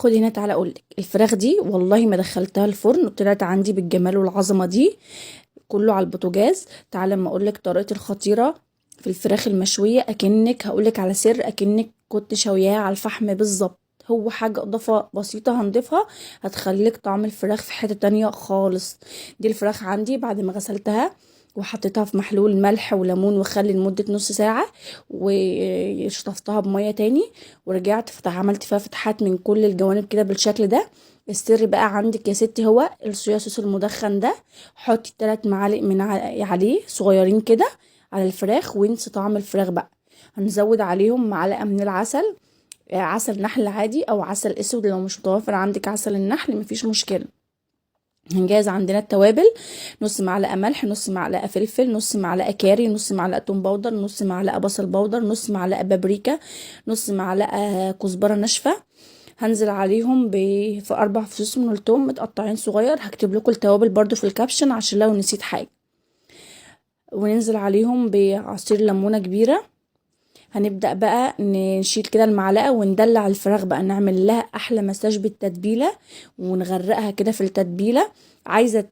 خدي هنا تعالى اقولك، الفراخ دي والله ما دخلتها الفرن وطلعت عندي بالجمال والعظمه دي كله على البوتاجاز. تعالى اما اقولك طريقتي الخطيره في الفراخ المشويه، اكنك هقولك على سر، اكنك كنت شوياها على الفحم بالظبط. هو حاجة اضافة بسيطة هنضيفها هتخليك طعم الفراخ في حتة تانية خالص. دي الفراخ عندي بعد ما غسلتها وحطيتها في محلول ملح وليمون وخل لمدة نص ساعة، وشطفتها بمية تاني، ورجعت عملت فيها فتحات من كل الجوانب كده بالشكل ده. السر بقى عندك يا ستي هو الصويا صوص المدخن ده. حطي 3 معالق من عليه صغيرين كده على الفراخ، وانسي طعم الفراخ بقى. هنزود عليهم معلقة من العسل، عسل نحل عادي او عسل اسود، لو مش متوفر عندك عسل النحل مفيش مشكلة. هنجهز عندنا التوابل: نص معلقه ملح، نص معلقه فلفل، نص معلقه كاري، نص معلقه توم باودر، نص معلقه بصل باودر، نص معلقه بابريكا، نص معلقه كزبره ناشفه. هنزل عليهم في 4 فصوص من الثوم متقطعين صغير، هكتب لكم التوابل برضو في الكابشن عشان لو نسيت حاجه. وننزل عليهم بعصير ليمونه كبيره. هنبدأ بقى نشيل كده المعلقة وندلع الفراخ بقى، نعمل لها احلى مساج بالتتبيلة ونغرقها كده في التتبيلة. عايزة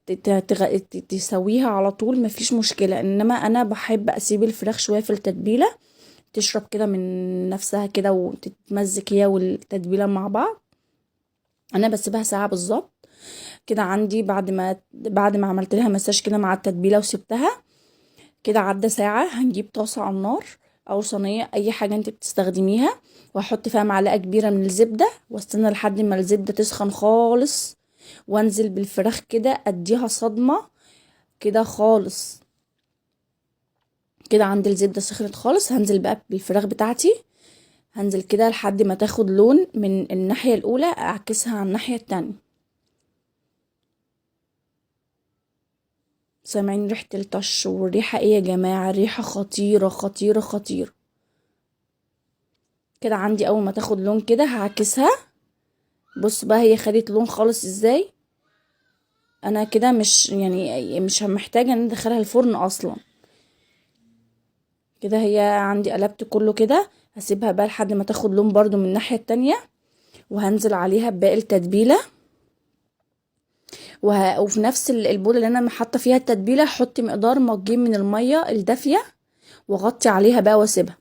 تسويها على طول مفيش مشكلة، انما انا بحب اسيب الفراخ شوية في التتبيلة تشرب كده من نفسها كده وتتمزج هي والتتبيلة مع بعض. انا بسيبها ساعة بالظبط كده. عندي بعد ما عملت لها مساج كده مع التتبيلة وسبتها كده عدى ساعة، هنجيب طاسة على النار او صينية اي حاجة انت بتستخدميها، واحط فيها معلقة كبيرة من الزبدة، واستنى لحد ما الزبدة تسخن خالص، وانزل بالفراخ كده اديها صدمة كده خالص. كده عند الزبدة سخنت خالص، هنزل بقى بالفراخ بتاعتي، هنزل كده لحد ما تاخد لون من الناحية الاولى، اعكسها على الناحية التانية. سامعين ريحة الطش والريحة ايه يا جماعة؟ ريحة خطيرة خطيرة خطيرة. كده عندي اول ما تاخد لون كده هعكسها. بص بقى هي خدت لون خالص ازاي. انا كده مش محتاجه ان ادخلها الفرن اصلا. كده هي عندي قلبت كله كده، هسيبها بقى لحد ما تاخد لون برضو من الناحيه التانية، وهنزل عليها بباقي التتبيله. وفي نفس البوله اللي انا حاطه فيها التتبيله حطي مقدار مجين من الميه الدافيه، وغطي عليها بقى واسيبها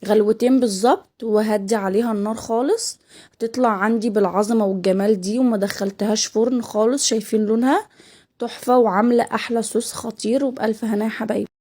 غلوتين بالظبط، وهدي عليها النار خالص. هتطلع عندي بالعظمه والجمال دي، وما دخلتهاش فرن خالص. شايفين لونها تحفه وعامله احلى صوص خطير، وبألف هنا يا حبايبي.